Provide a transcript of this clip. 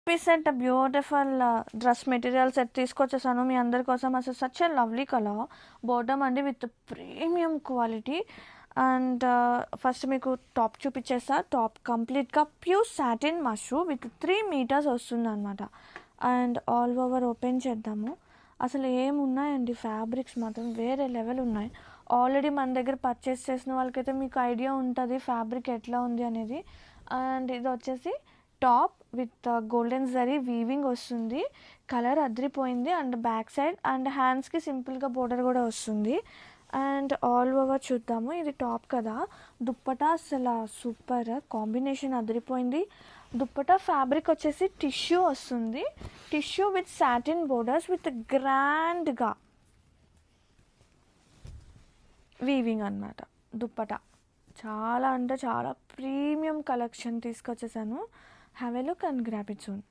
Peasant beautiful dress material set తీసుకొచ్చేసాను మీ అందరి కోసం. అసలు such a lovely colour bottom అండి with premium quality. And first మీకు టాప్ చూపించేస్తా. టాప్ కంప్లీట్గా pure satin mashru with 3 metres వస్తుంది అనమాట. అండ్ ఆల్ ఓవర్ ఓపెన్ చేద్దాము. అసలు ఏమున్నాయండి ఫ్యాబ్రిక్స్ మాత్రం వేరే లెవెల్ ఉన్నాయి. ఆల్రెడీ మన దగ్గర పర్చేస్ చేసిన వాళ్ళకైతే మీకు ఐడియా ఉంటుంది ఫ్యాబ్రిక్ ఎట్లా ఉంది అనేది. అండ్ ఇది వచ్చేసి top with golden zari weaving వస్తుంది. కలర్ అదిరిపోయింది. అండ్ బ్యాక్ సైడ్ అండ్ హ్యాండ్స్కి సింపుల్గా బోర్డర్ కూడా వస్తుంది. అండ్ ఆల్ ఓవర్ చూద్దాము. ఇది టాప్ కదా, దుప్పటా అసలు సూపర్ కాంబినేషన్ అదిరిపోయింది. దుప్పటా ఫ్యాబ్రిక్ వచ్చేసి టిష్యూ వస్తుంది. Tissue with satin borders with గ్రాండ్గా వీవింగ్ అన్నమాట. దుప్పటా చాలా అంటే చాలా ప్రీమియం కలెక్షన్ తీసుకొచ్చేసాను. Have a look and grab it soon.